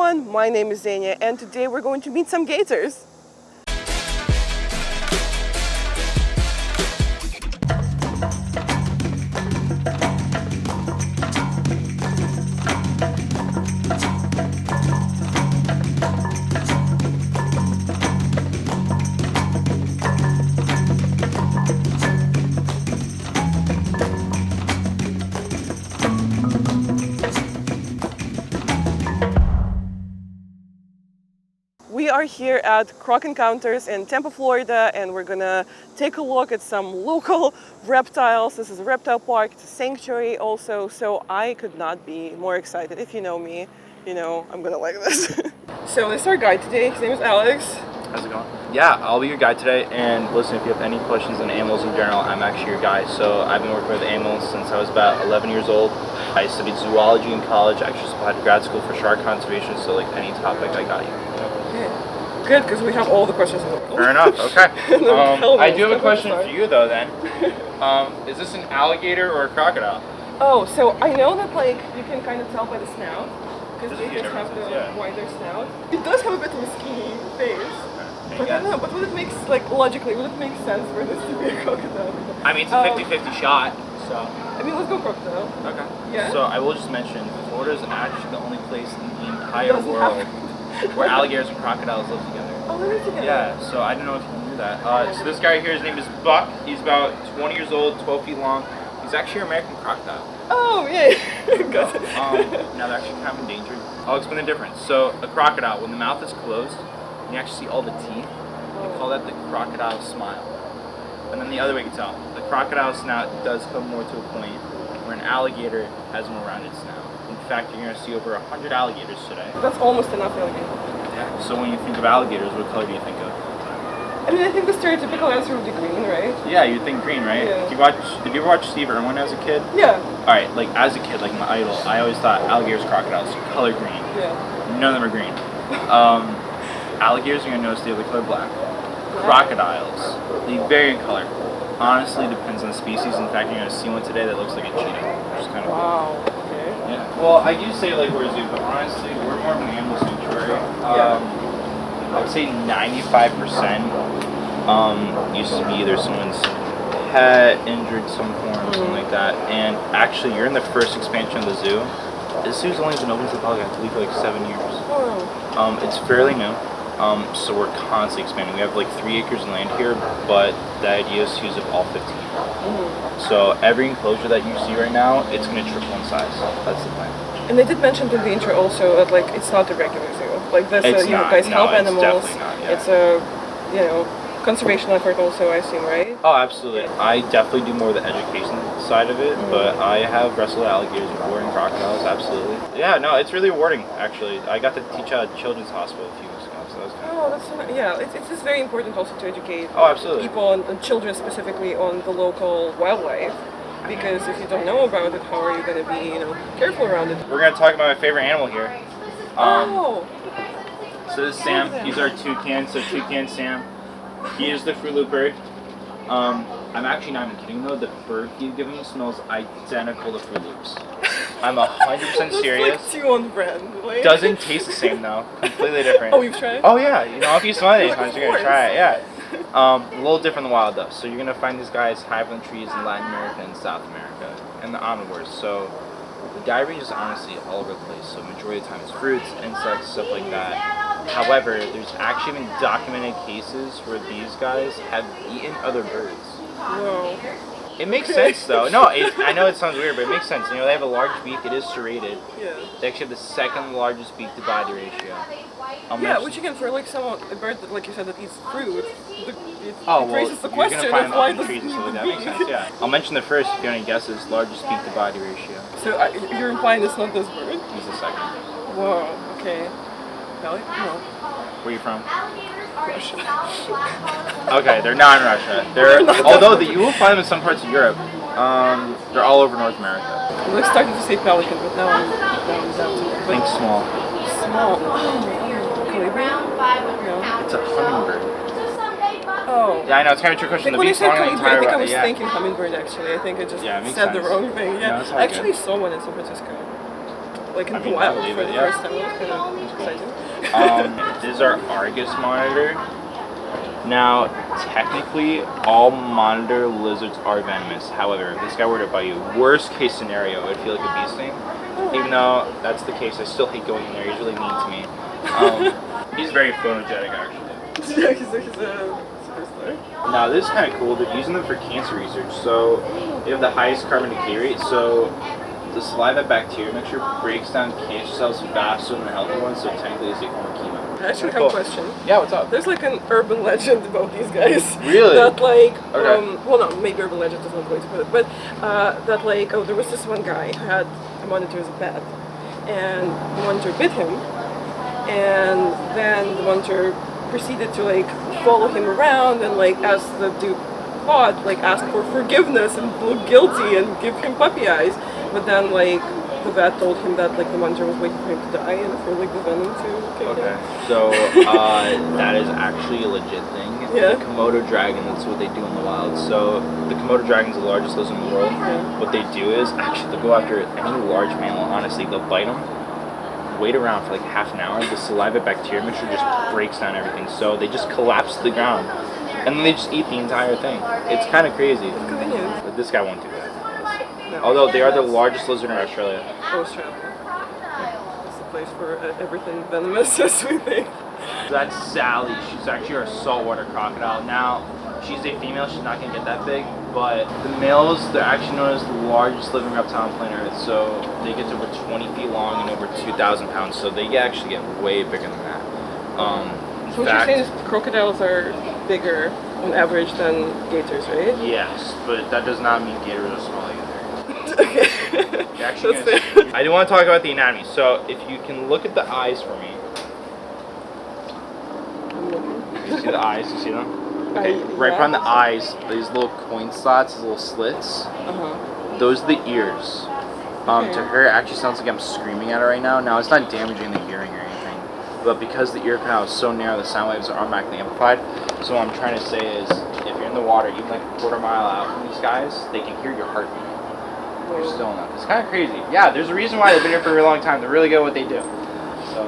everyone, my name is Zania and today we're going to meet some gators. We are here at Croc Encounters in Tampa, Florida, and we're gonna take a look at some local reptiles. This is a reptile park, it's a sanctuary also, so I could not be more excited. If you know me, you know I'm gonna like this. So this is our guide today, his name is Alex. How's it going? Yeah, I'll be your guide today, and listen, if you have any questions on animals in general, I'm actually your guide. So I've been working with animals since I was about 11 years old. I studied zoology in college. I actually applied to grad school for shark conservation, so like any topic, I got you. Okay. Good, because we have all the questions in the world. Fair enough, okay. I do have a question for you though then. Is this an alligator or a crocodile? Oh, so I know that like you can kind of tell by the snout, because gators have the wider snout. It does have a bit of a skinny face. But I don't know, but would it make, like, logically, would it make sense for this to be a crocodile? I mean, it's a 50-50 shot, so. I mean, let's go crocodile. Okay. Yeah? So I will just mention, Florida is actually the only place in the entire world where alligators and crocodiles live together. Oh, they live together? Yeah, so I don't know if you knew that. So this guy here, his name is Buck. He's about 20 years old, 12 feet long. He's actually an American crocodile. Oh, yay. Got it. Now they're actually kind of endangered. I'll explain the difference. So a crocodile, when the mouth is closed, you actually see all the teeth. We call that the crocodile smile. And then the other way you can tell, the crocodile snout does come more to a point where an alligator has a more rounded snout. In fact, you're going to see over 100 alligators today. That's almost enough alligator. Yeah. So when you think of alligators, what color do you think of? I mean, I think the stereotypical answer would be green, right? Yeah, you'd think green, right? Yeah. Did you ever watch Steve Irwin as a kid? Yeah. Alright, like as a kid, like my idol, I always thought alligators, crocodiles, color green. Yeah. None of them are green. Alligators, you're going to notice they have the color black. Crocodiles, they vary in color. Honestly, depends on the species. In fact, you're going to see one today that looks like a cheetah, which is kind of wow. Okay. Yeah. Well, I do say like we're a zoo, but honestly, we're more of an animal sanctuary. I would say 95% used to be either someone's pet, injured some form, something like that. And actually, you're in the first expansion of the zoo. This zoo's only been open to the public, I believe, for like 7 years. Oh. It's fairly new. So we're constantly expanding. We have like 3 acres of land here, but the idea is to use up all 15. So every enclosure that you see right now, it's going to triple in size. That's the plan. And they did mention in the intro also that like it's not a regular zoo. Like this, you know, guys help animals. Definitely not, yeah. It's a, you know, conservation effort also, I assume, right? Oh, absolutely. I definitely do more of the education side of it, but I have wrestled alligators before and crocodiles, absolutely. Yeah, no, it's really rewarding, actually. I got to teach at a children's hospital a few weeks ago, so that was kind of that's so nice. Yeah, it's just very important also to educate people and children specifically on the local wildlife. Because if you don't know about it, how are you going to be, you know, careful around it? We're going to talk about my favorite animal here. So this is Sam. He's our toucan. So Toucan Sam. He is the Fruit Loop bird. I'm actually not even kidding though. The bird feed given smells identical to Fruit Loops. I'm 100% serious. That's like 2 on brand. Like. Doesn't taste the same though. Completely different. Oh, you've tried? Oh yeah. You know, if you smell it anytime, you're gonna try it. Yeah. A little different in the wild though. So you're gonna find these guys high on trees in Latin America and South America and the omnivores. So the diet is honestly all over the place. So majority of the time it's fruits, insects, stuff like that. However, there's actually been documented cases where these guys have eaten other birds. Whoa. It makes sense though. No, I know it sounds weird, but it makes sense. You know, they have a large beak. It is serrated. Yeah. They actually have the second largest beak to body ratio. Yeah, which again, for like a bird that, like you said, that eats fruit, it well, raises the question you're gonna of find why trees and does stuff it like that. Makes sense. Yeah. I'll mention the first if you have any guesses. Largest beak to body ratio. So you're implying it's not this bird? He's the second. Whoa. Okay. Really? No. Where are you from? Russia. Okay, they're not in Russia. Although you will find them in some parts of Europe. They're all over North America. I was starting to say pelican, but now I'm down to it. Think small. Small. Colibri? No. It's a hummingbird. Oh. Yeah, I know, it's kind of a trick question. When I said colibri, I think I was thinking hummingbird actually. I think I just said the wrong thing. Yeah, I actually saw one in San Francisco. like in I the mean, I wild believe for it, the yeah. first time. It was kind of exciting. This is our Argus monitor. Now, technically, all monitor lizards are venomous. However, if this guy were to bite you, worst case scenario, it would feel like a bee sting. Even though that's the case, I still hate going in there. He's really mean to me. He's very photogenic, actually. Yeah, he's a superstar. Now, this is kind of cool. They're using them for cancer research. So, they have the highest carbon decay rate. So, the saliva bacteria mixture breaks down cancer cells faster than the healthy ones. So, technically, it's a form of chemo. I actually have a question. Yeah, what's up? There's like an urban legend about these guys. Really? That like, Okay. well, no, maybe urban legend is not the way to put it, but that like, oh, there was this one guy who had a monitor as a pet, and the monitor bit him, and then the monitor proceeded to like follow him around and like, as the dude caught, like ask for forgiveness and look guilty and give him puppy eyes, but then like the vet told him that like the monitor was waiting for him to die and for like the venom to kick Okay, in. so that is actually a legit thing. Yeah. The Komodo dragon, that's what they do in the wild. So the Komodo dragon is the largest lizard in the world. Yeah. What they do is, actually they'll go after any large mammal, honestly, they'll bite them, wait around for like half an hour, the saliva bacteria mixture just breaks down everything. So they just collapse to the ground, and then they just eat the entire thing. It's kind of crazy. It's convenient. But this guy won't do that. No. Although they are the largest lizard in Australia. Australia. It's a place for everything venomous, as we think. That's Sally. She's actually our saltwater crocodile. Now, she's a female. She's not going to get that big. But the males, they're actually known as the largest living reptile on planet Earth. So they get to over 20 feet long and over 2,000 pounds. So they actually get way bigger than that. So what you're saying is crocodiles are bigger on average than gators, right? Yes, but that does not mean gators are small either. Okay. You're actually That's gonna see, I do want to talk about the anatomy. So if you can look at the eyes for me. You see the eyes? You see them? Okay. Right yeah. behind the eyes, these little coin slots, these little slits. Uh-huh. Those are the ears. Okay. To her, it actually sounds like I'm screaming at her right now. Now, it's not damaging the hearing or anything, but because the ear canal is so narrow, the sound waves are automatically amplified. So what I'm trying to say is, if you're in the water, even like a quarter mile out from these guys, they can hear your heartbeat. You're still enough. It's kind of crazy. Yeah, there's a reason why they've been here for a really long time. They're really good at what they do. So,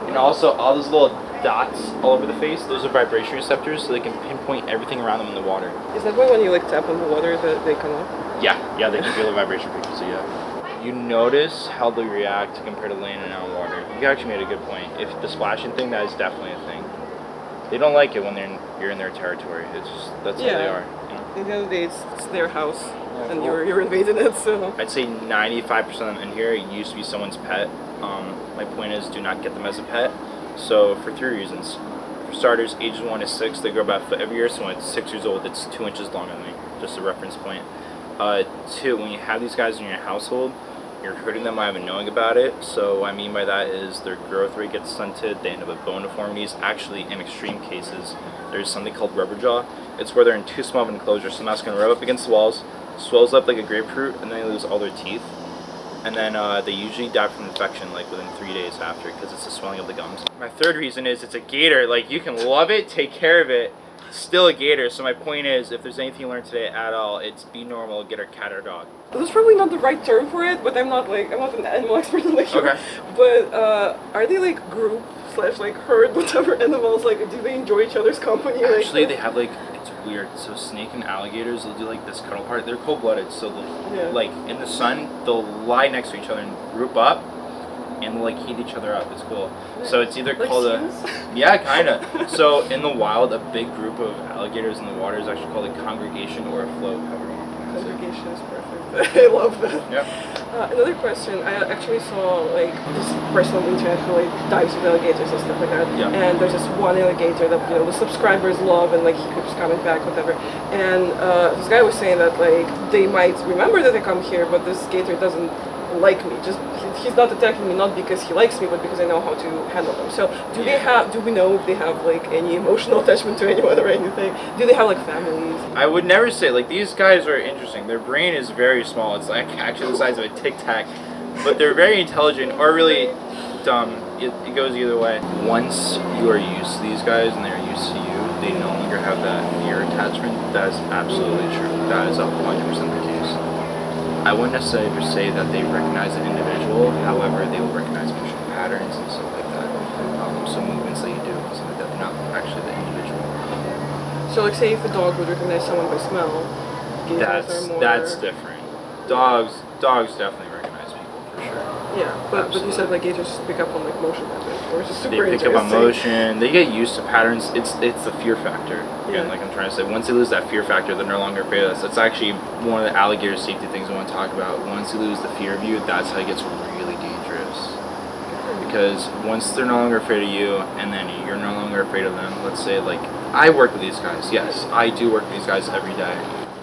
and also all those little dots all over the face, those are vibration receptors, so they can pinpoint everything around them in the water. Is that why when you like tap on the water that they come up? Yeah, they can feel the vibration frequency. Yeah. You notice how they react compared to laying it out in water. You actually made a good point. If the splashing thing, that is definitely a thing. They don't like it when you're in their territory. It's just that's how they are. You know? At the end of the day, it's their house, and cool. you're invading it. So I'd say 95% of them in here used to be someone's pet. My point is, do not get them as a pet. So for 3 reasons. For starters, ages 1 to 6, they grow about a foot every year. So when it's 6 years old, it's 2 inches long only. Just a reference point. 2, when you have these guys in your household, you're hurting them without even knowing about it. So what I mean by that is their growth rate gets stunted, they end up with bone deformities. Actually, in extreme cases, there's something called rubber jaw. It's where they're in too small of an enclosure, so now it's going to rub up against the walls, swells up like a grapefruit, and then they lose all their teeth. And then they usually die from infection like within 3 days after, because it's the swelling of the gums. My third reason is it's a gator. Like, you can love it, take care of it, still a gator. So my point is, if there's anything you learned today at all, it's be normal, get a cat or dog. that's probably not the right term for it, but I'm not an animal expert in like Okay. But are they like group / like herd, whatever animals? Like, do they enjoy each other's company? Actually, they have like, it's weird. So snake and alligators, they'll do like this cuddle part. They're cold-blooded, so they'll, like in the sun, they'll lie next to each other and group up, and they'll like heat each other up. It's cool. So it's either like called seals? yeah, kinda. So in the wild, a big group of alligators in the water is actually called a congregation or a float. However you want to pronounce it. Congregation is perfect. I love that. Yeah. Another question, I actually saw like this person on the internet who like dives with alligators and stuff like that. Yeah. And there's this one alligator that the subscribers love, and like he keeps coming back, whatever. And this guy was saying that like they might remember that they come here, but this gator doesn't like me. Just he's not attacking me not because he likes me, but because I know how to handle them. So do we know if they have like any emotional attachment to anyone or anything? Do they have like families? I would never say, like, these guys are interesting. Their brain is very small. It's like actually the size of a Tic Tac. But they're very intelligent or really dumb. It goes either way. Once you are used to these guys and they're used to you, they no longer have that fear attachment. That is absolutely true. That is 100% the case. I wouldn't necessarily say that they recognize an individual. However, they will recognize motion patterns and stuff like that. So movements that you do, stuff like that. They're not actually the individual. So, like, say if a dog would recognize someone by smell, gators are more... That's different. Dogs definitely recognize people for sure. Yeah, but you said like gators pick up on like motion patterns, or it's just super They pick up on motion. They get used to patterns. It's the fear factor. Again, like I'm trying to say, once they lose that fear factor, they're no longer afraid of us. That's actually one of the alligator safety things I want to talk about. Once you lose the fear of you, that's how it gets really dangerous. Because once they're no longer afraid of you, and then you're no longer afraid of them. Let's say like I work with these guys. Yes, I do work with these guys every day.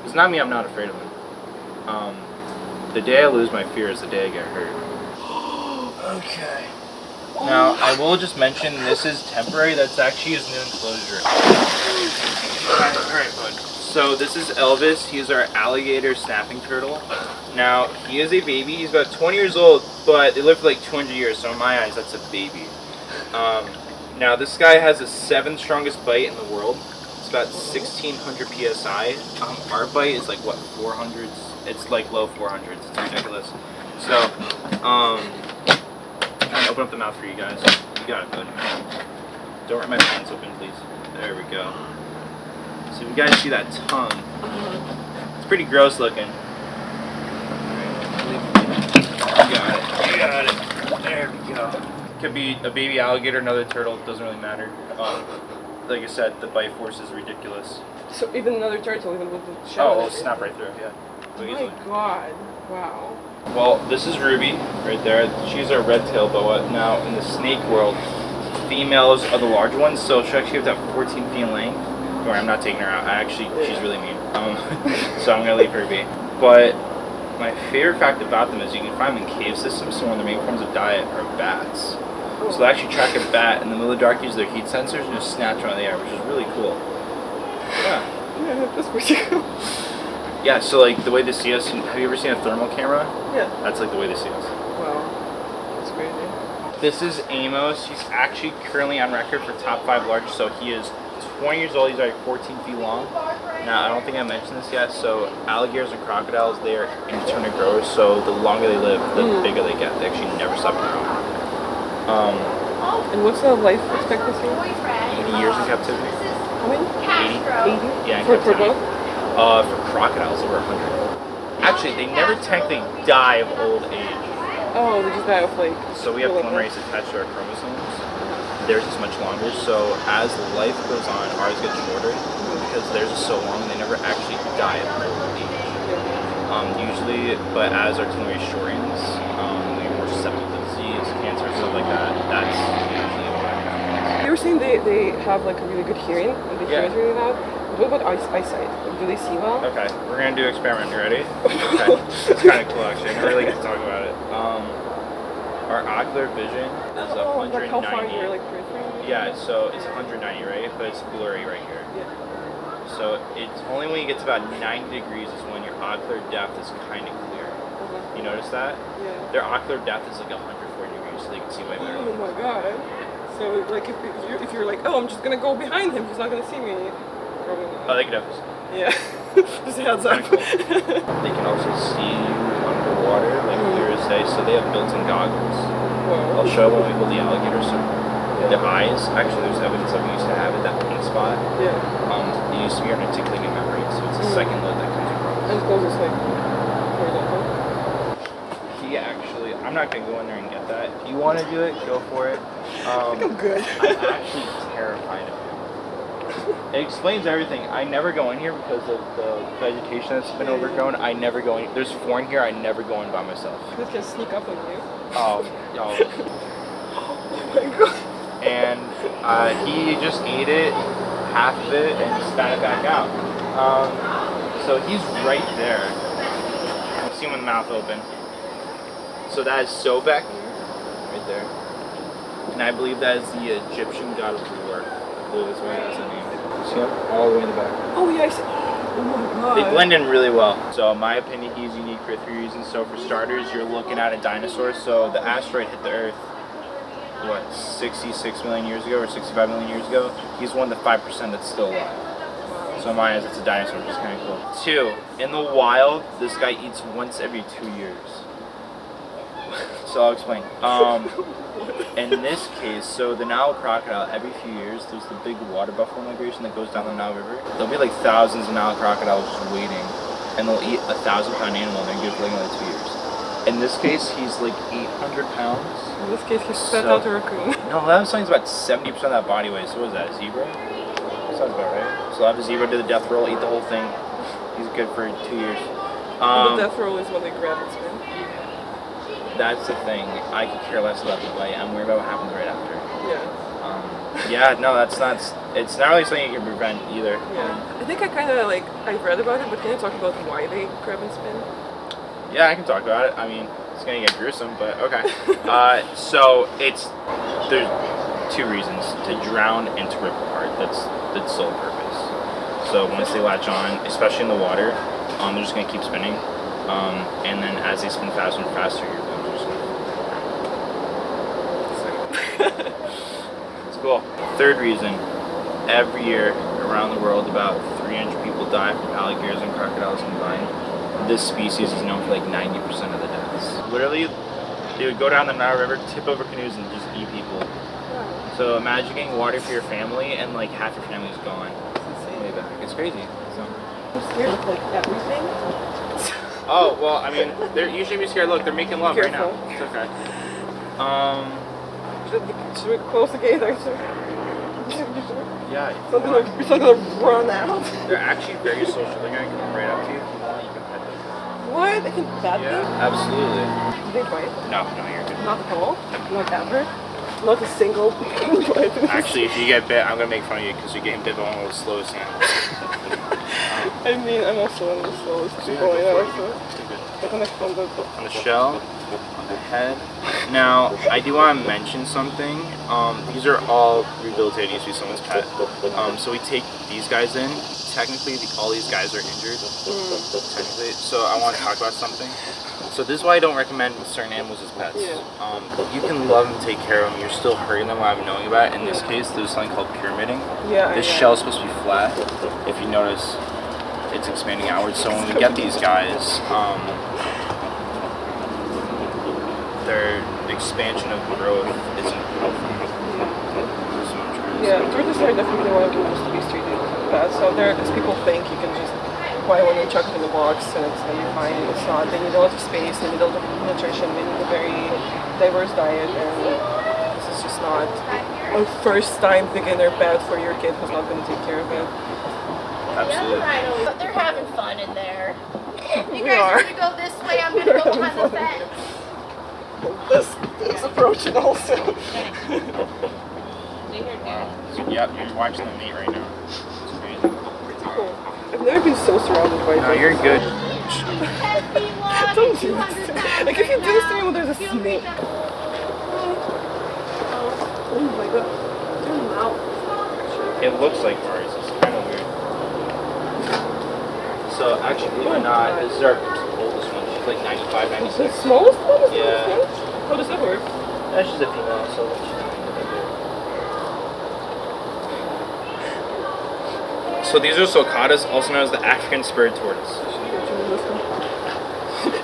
It's not me. I'm not afraid of them. The day I lose my fear is the day I get hurt. Okay. Now, I will just mention this is temporary. That's actually his new enclosure. Alright, bud. So this is Elvis. He's our alligator snapping turtle. Now, he is a baby. He's about 20 years old, but they live for like 200 years, so in my eyes, that's a baby. Now, this guy has the 7th strongest bite in the world. It's about 1,600 PSI. Our bite is like, what, 400s? It's like low 400s. It's ridiculous. So, I'm trying to open up the mouth for you guys. You got it, bud. Don't rip my pants open, please. There we go. So you guys see that tongue. It's pretty gross looking. You got it. There we go. Could be a baby alligator, another turtle. It doesn't really matter. Like I said, the bite force is ridiculous. So even another turtle, even with the shell. Oh, it'll snap right through. Yeah. Oh my god! Wow. Well, this is Ruby right there. She's our red-tailed boa. Now, in the snake world, females are the large ones, so she actually has that 14 feet in length. Don't worry, I'm not taking her out. She's really mean. So I'm gonna leave her be. But my favorite fact about them is you can find them in cave systems. So one of their main forms of diet are bats. So they actually track a bat in the middle of the dark, use their heat sensors, and just snatch one out of the air, which is really cool. Yeah. Yeah, that's pretty cool. Yeah, so like the way they see us, have you ever seen a thermal camera? Yeah. That's like the way they see us. Wow. That's crazy. This is Amos. He's actually currently on record for top 5 largest, so he is 20 years old. He's already 14 feet long. Now, I don't think I mentioned this yet, so alligators and crocodiles, they are internal growers, so the longer they live, the bigger they get. They actually never stop growing. And what's the life expectancy? 80 years in captivity. How many? 80? Yeah, for both? For crocodiles, over 100. Actually, they never technically die of old age. Oh, they just die of like... So we have polymerase attached to our chromosomes. Theirs is much longer, so as life goes on, ours gets shorter. Because theirs is so long, they never actually die of old age. Usually, but as our telomerase shortens, we're more susceptible to disease, cancer, stuff like that. That's usually what happens. You were saying they have like a really good hearing, and they hear really loud. What about eyesight? Do they see well? Okay, we're gonna do an experiment. You ready? Okay. It's kind of cool actually. I never really get to talk about it. Our ocular vision is 190. Like how far you're like peripheral? Yeah, so it's 190, right? But it's blurry right here. Yeah. So it's only when you get to about 90 degrees is when your ocular depth is kind of clear. You notice that? Yeah. Their ocular depth is like 140 degrees, so they can see way better. Oh my god. So like if you're like, oh, I'm just gonna go behind him, he's not gonna see me. Probably not. Oh, they can definitely see. Yeah. Just a heads up. Cool. They can also see underwater, like clear as day, so they have built-in goggles. Wow. I'll show when we hold the alligator. So the eyes, actually, there's evidence that we used to have it, that pink spot. Yeah. It used to be our articulating memory, so it's a second load that comes across. And close is like horizontal. He actually, I'm not gonna go in there and get that. If you want to do it, go for it. I think I'm good. I'm actually terrified of him. It explains everything. I never go in here because of the vegetation that's been overgrown. I never go in. There's 4 in here. I never go in by myself. This can sneak up on you. Oh. Oh my god. And he just ate it, half of it, and spat it back out. So he's right there. You see him with the mouth open. So that is Sobek, right there. And I believe that is the Egyptian god of war. I believe that's why it has that name. See him? All the way in the back. Oh yeah, I see. Oh my god. They blend in really well. So in my opinion, he's unique for 3 reasons. So for starters, you're looking at a dinosaur. So the asteroid hit the Earth, what, 66 million years ago or 65 million years ago? He's one of the 5% that's still alive. So mine is, it's a dinosaur, which is kind of cool. 2, in the wild, this guy eats once every 2 years. So I'll explain. In this case, so the Nile crocodile, every few years, there's the big water buffalo migration that goes down the Nile River. There'll be like thousands of Nile crocodiles just waiting, and they'll eat a 1,000-pound animal, and they're good for like another 2 years. In this case, he's like 800 pounds. In this case, he spat out a raccoon. No, that was something about 70% of that body weight. So what is that, a zebra? Sounds about right. So I'll have a zebra do the death roll, eat the whole thing. He's good for 2 years. The death roll is when they grab and spin. That's the thing. I could care less about the bite. I'm worried about what happens right after. Yeah. Yeah, no, it's not really something you can prevent either. Yeah. I think I kind of like, I've read about it, but can you talk about why they grab and spin? Yeah, I can talk about it. I mean, it's gonna get gruesome, but okay. So there's 2 reasons: to drown and to rip apart. That's the sole purpose. So once they latch on, especially in the water, they're just gonna keep spinning, and then as they spin faster and faster, your bones are just gonna. It's cool. 3rd reason: every year around the world, about 300 people die from alligators and crocodiles combined. This species is known for like 90% of the deaths. Literally, they would go down the Nile River, tip over canoes, and just eat people. So imagine getting water for your family, and like half your family is gone. Way back. It's crazy. So. I'm scared of like everything. Oh well, I mean, you shouldn't be scared. Look, they're making love right now. It's okay. Should we close the Gator? Yeah. You're still gonna run out. They're actually very social. They're gonna come right up to you if you want. You can pet them. What? They can pet them? Absolutely. Do they bite? No, you're good. Not at all? Not ever? Not a single bite? Actually, if you get bit, I'm gonna make fun of you because you're getting bit by one of the slowest animals. I mean, I'm also one of the slowest people I know, so. On the shell, on the head. Now, I do want to mention something. These are all rehabilitated. Used to be someone's pet. So we take these guys in. Technically, all these guys are injured. Technically, so I want to talk about something. So this is why I don't recommend certain animals as pets. You can love and take care of them. You're still hurting them without knowing about it. In this case, there's something called pyramiding. This shell is supposed to be flat. If you notice, it's expanding outwards. So when we get these guys, their expansion of growth isn't healthy. Yeah, tortoises are definitely one of the most to be treated bad. So as people think, you can just buy one and chuck it in a box and it's gonna be fine. It's not. They need a lot of space, they need a lot of nutrition, they need a very diverse diet, and this is just not a first-time beginner pet for your kid who's not gonna take care of it. Absolutely. But they're having fun in there. You guys are gonna go this way, I'm gonna go behind the fence. This approaching also. Yep, you're watching them eat right now. It's crazy. Cool. I've never been so surrounded by No, you're good. Don't do this. Like if you do this to me when there's a snake. Oh my god. Your mouth. It looks like ours. It's kind of weird. So actually, believe it or not, this is our oldest one. She's like 95, 96. The smallest one is Yeah. the smallest? How does that work? She's a female, so she's not gonna be big. So these are sulcatas, also known as the African spurred tortoise.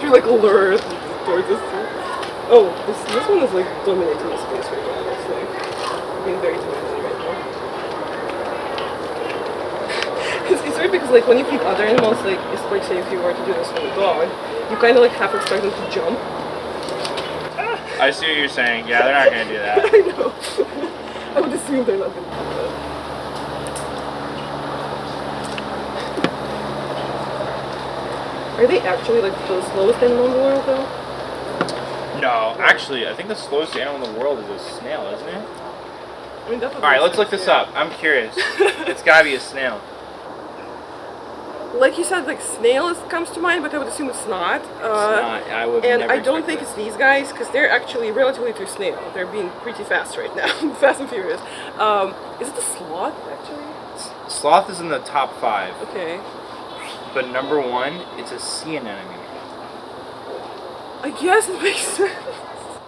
You're like lured towards this too. Oh, this one is like dominating the space right now. It's like being very dominating right now. It's weird because like when you feed other animals, like like say if you were to do this with a dog, you kind of like have to expect them to jump. I see what you're saying. Yeah, they're not gonna do that. I know. I would assume they're not gonna do that. Are they actually like the slowest animal in the world though? No, actually, I think the slowest animal in the world is a snail, isn't it? I mean, Alright, let's look this up. I'm curious. It's gotta be a snail. Like you said, like snail comes to mind, but I would assume it's not. It's not. I would and never I don't expect think it's these guys because they're actually relatively to snail. They're being pretty fast right now, fast and furious. Is it the sloth actually? Sloth is in the top 5. Okay. But number 1, it's a sea anemone. I guess it makes sense.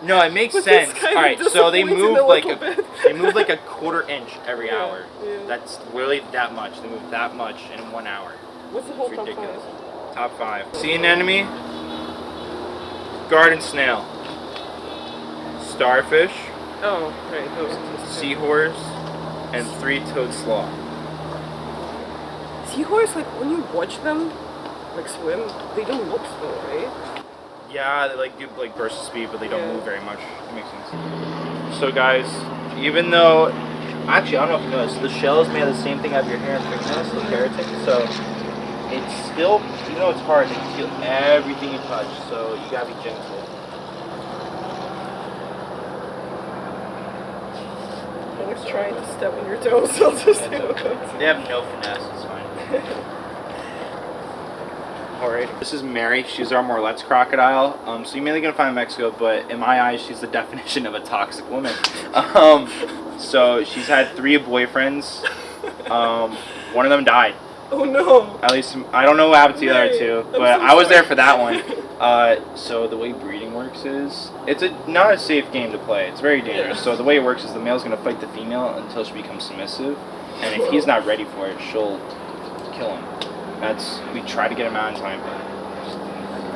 No, it makes But sense. it's kind All of right, so they disappointing move a like little bit. they move like a quarter inch every hour. Yeah. That's really that much. They move that much in 1 hour. What's the whole It's top ridiculous. 5? Top 5. Sea anemone, garden snail, starfish, Oh, right, those exist. seahorse, and 3-toed sloth. Seahorse, like when you watch them, like swim, they don't look slow, right? Yeah, they like do like burst of speed, but they don't Yeah. move very much. It makes sense. So guys, even though, actually I don't know if you noticed, the shell is made of the same thing as your hair and fingernails, the keratin. So it's still, even though it's hard, you can feel everything you touch. So you gotta be gentle. Alex trying to step on your toes, I'll just do it. They have no finesse. It's fine. Alright, this is Mary. She's our Morlette's crocodile. So you're mainly gonna find in Mexico, but in my eyes, she's the definition of a toxic woman. So she's had 3 boyfriends. One of them died. Oh no! At least I don't know what happened to the other 2, I'm but so I was there sorry. for that one. So the way breeding works is it's not a safe game to play. It's very dangerous. Yeah. So the way it works is the male's gonna fight the female until she becomes submissive, and if he's not ready for it, she'll kill him. We try to get him out in time, but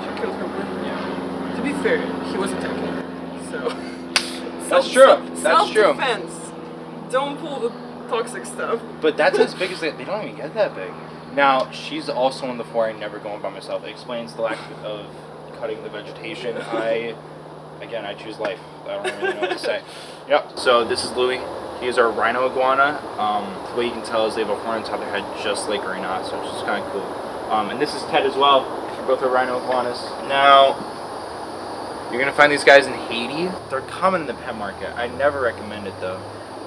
She killed her boyfriend. yeah. To be fair, he was attacking her, so... That's true. That's true. Self-defense. Don't pull the toxic stuff. But that's as big as they don't even get that big. Now she's also one of the 4 I never go in by myself. It explains the lack of cutting the vegetation. I choose life. I don't really know what to say. Yep. So this is Louie. He is our rhino iguana. The way you can tell is they have a horn on top of their head just like a rhinoceros, which is kind of cool. And this is Ted as well. They're both are rhino iguanas. Now, you're going to find these guys in Haiti. They're common in the pet market. I never recommend it though.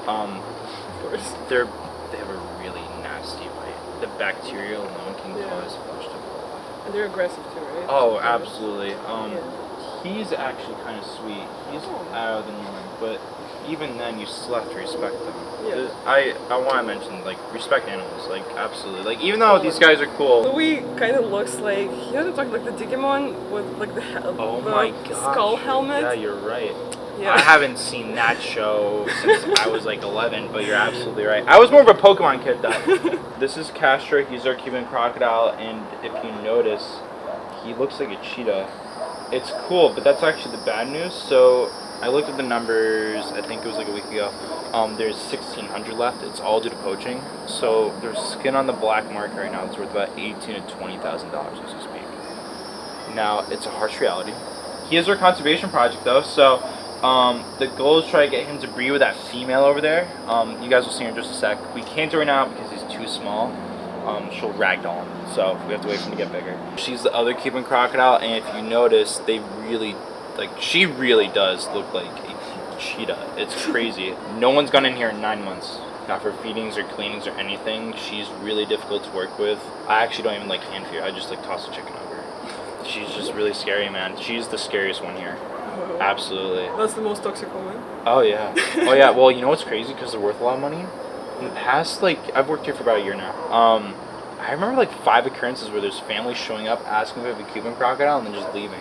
Of course. They have a really nasty bite. The bacteria alone can cause flesh to fall off. And they're aggressive too, right? Oh, absolutely. Yeah. He's actually kind of sweet. He's out of the norm, but even then, you still have to respect them. Yeah. I want to mention, like, respect animals, like, absolutely. Like, even though these guys are cool. Louis kind of looks like, you know, talk like the Digimon with like the Oh my gosh. skull helmet. Yeah, you're right. Yeah. I haven't seen that show since I was like 11, but you're absolutely right. I was more of a Pokemon kid though. This is Castro. He's our Cuban crocodile, and if you notice, he looks like a cheetah. It's cool, but that's actually the bad news. So I looked at the numbers, I think it was like a week ago. There's 1,600 left. It's all due to poaching. So there's skin on the black market right now. It's worth about $18,000 to $20,000 as we speak. Now, it's a harsh reality. He is our conservation project though, so the goal is try to get him to breed with that female over there. You guys will see her in just a sec. We can't do it right now because he's too small. She'll ragdoll him, so we have to wait for him to get bigger. She's the other Cuban crocodile, and if you notice, they really, she really does look like a cheetah. It's crazy. No one's gone in here in 9 months. Not for feedings or cleanings or anything. She's really difficult to work with. I actually don't even like hand feed. I just like toss the chicken over. She's just really scary, man. She's the scariest one here. Absolutely. That's the most toxic one. Oh yeah. Oh yeah. Well, you know what's crazy? Because they're worth a lot of money. In the past, I've worked here for about a year now. I remember 5 occurrences where there's families showing up asking if we have a Cuban crocodile and then just leaving.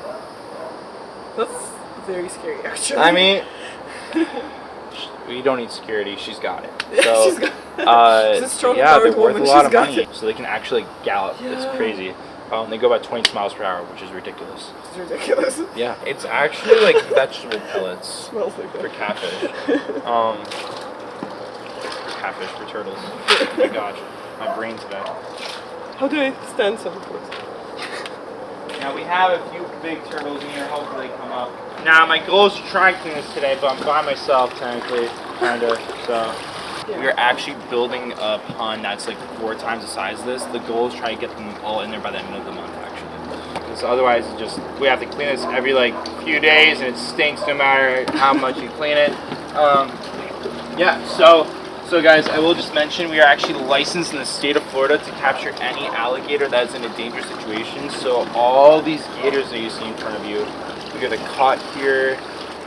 That's very scary, actually. I mean, we don't need security. She's got it. Yeah, So, she's got She's a strong, yeah, they're powered worth woman. a lot of She's got money. it. So they can actually gallop. Yeah. It's crazy. They go about 20 miles per hour, which is ridiculous. It's ridiculous. Yeah, it's actually like vegetable pellets Smells like for that. catfish. Catfish for turtles. Oh my gosh, my brain today. How do I stand so close? Now we have a few big turtles in here. Hopefully they come up. Now my goal is to try and clean this today, but I'm by myself technically, kinda. So we're actually building a pond that's 4 times the size of this. The goal is try to get them all in there by the end of the month, actually. Because otherwise, we have to clean this every few days, and it stinks no matter how much you clean it. Yeah. So guys, I will just mention we are actually licensed in the state of Florida to capture any alligator that is in a dangerous situation. So all these gators that you see in front of you, we get caught here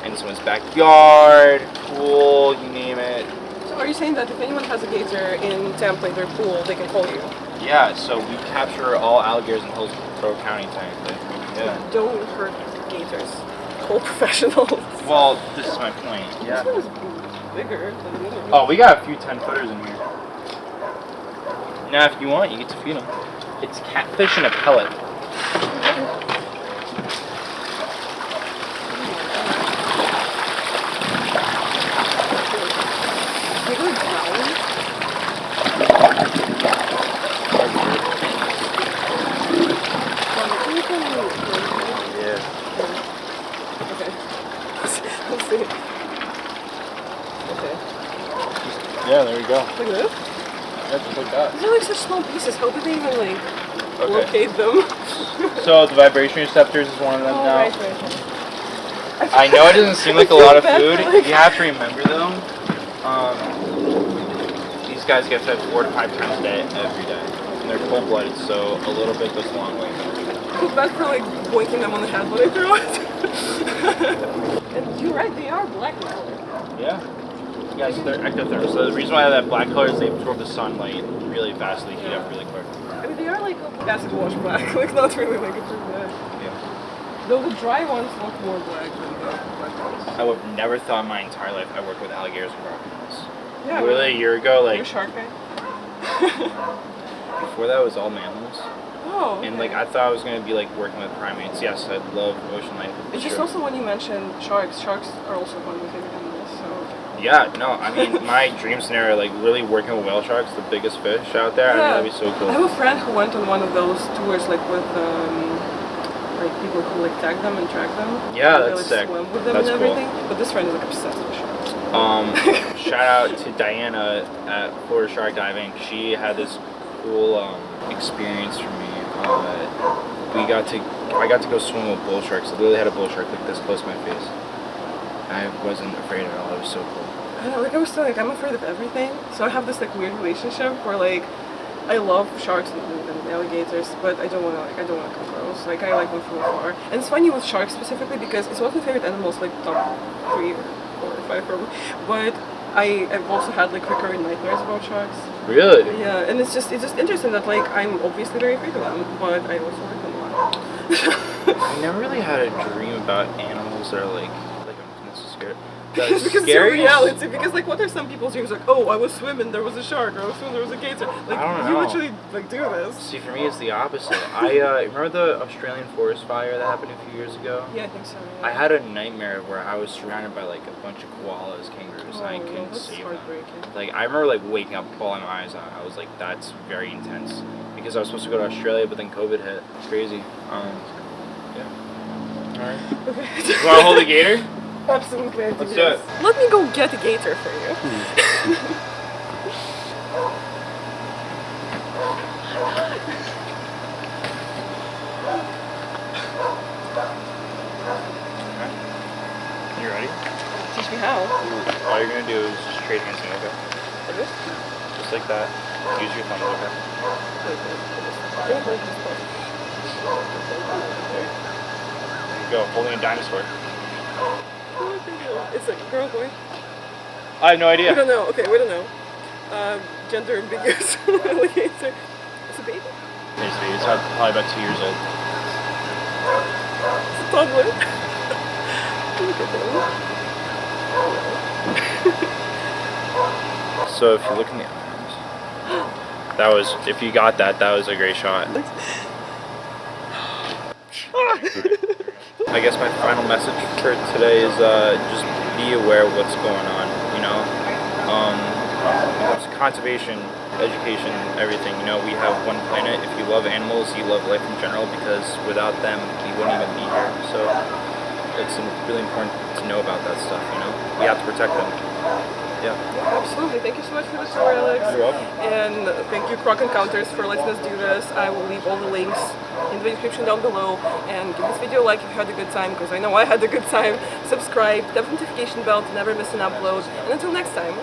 in someone's backyard, pool, you name it. So are you saying that if anyone has a gator in Tampa in their pool, they can call you? Yeah, so we capture all alligators in Hillsborough County technically. Yeah. Don't hurt gators. Call professionals. Well, this is my point. Yeah. This one is bigger than the other one. Oh, we got a few 10-footers in here. Now, if you want, you get to feed them. It's catfish in a pellet. Yeah, there you go. Like this? Yeah, just like that. These are like such small pieces. How did they even like locate them? So the vibration receptors is one of them now. Right. I know it doesn't seem like a lot of food. You have to remember though, these guys get fed 4 to 5 times a day, every day. And they're cold-blooded, so a little bit goes a long way. It's bad for like boinking them on the head when they throw it. And you're right, they are black in color. Yeah. Yeah, so they're ectotherms. So the reason why they have that black color is they absorb the sunlight really fast, they heat up really quick. I mean, they are like acid wash black, like not really like a true black. Yeah. Though the dry ones look more black than the black ones. I would have never thought in my entire life I worked with alligators and crocodiles. Yeah. Literally a year ago, You're a like, shark guy? before that was all mammals. Oh. Okay. And like I thought I was gonna be like working with primates. Yes, I love ocean life. It's just also when you mentioned sharks. Sharks are also one of my favorite animals. So. Yeah, no, I mean my dream scenario, like really working with whale sharks, the biggest fish out there. I mean, that'd be so cool. I have a friend who went on one of those tours, like with like people who like tag them and track them. Yeah, they, that's like, sick. Swim with them That's and cool. everything. But this friend is like obsessed with sharks. Shout out to Diana at Florida Shark Diving. She had this cool experience for me. I got to go swim with bull sharks. I literally had a bull shark like this close to my face. I wasn't afraid at all. It was so cool. I know, like I was saying, like I'm afraid of everything. So I have this like weird relationship where like I love sharks and alligators, but I don't want to come close. Like I like them from afar. And it's funny with sharks specifically because it's one of my favorite animals, like top 3 or 4 or 5 probably. But I've also had like recurring nightmares about sharks. Really? Yeah, and it's just interesting that like I'm obviously very afraid of them, but I also like them a lot. I never really had a dream about animals that are like I'm so scared. Because it's your reality. Because like, what are some people's dreams? Like, oh, I was swimming, there was a shark, or I was swimming, there was a gator. Like, I don't you know. literally like do this. See, for me, it's the opposite. I remember the Australian forest fire that happened a few years ago. Yeah, I think so. Yeah. I had a nightmare where I was surrounded by like a bunch of koalas, kangaroos, and I couldn't that's save them. heartbreaking. Like I remember like waking up, bawling my eyes out. I was like, that's very intense because I was supposed to go to Australia, but then COVID hit. It's crazy. Yeah. All right. Okay. You want to hold a gator? Absolutely. I Let's do do this. it. Let me go get a gator for you. You ready? Teach me how. All you're gonna do is just trade hands and okay? Like this? Just like that. Use your thumbs, okay? There you go, holding a dinosaur. It's like girl, boy. I have no idea. We don't know. Okay, we don't know. Gender ambiguous. Alligator. It's a baby. There's a baby. It's probably about 2 years old. It's a toddler. Look at them. So if you look in the arms, that was, if you got that, that was a great shot. I guess my final message for today is just be aware of what's going on, you know. Conservation, education, everything, you know, we have one planet. If you love animals, you love life in general, because without them, we wouldn't even be here. So it's really important to know about that stuff, you know. We have to protect them. Yeah. Absolutely. Thank you so much for the tour, Alex. You're welcome. And thank you, Croc Encounters, for letting us do this. I will leave all the links in the description down below. And give this video a like if you had a good time, because I know I had a good time. Subscribe, tap the notification bell to never miss an upload. And until next time.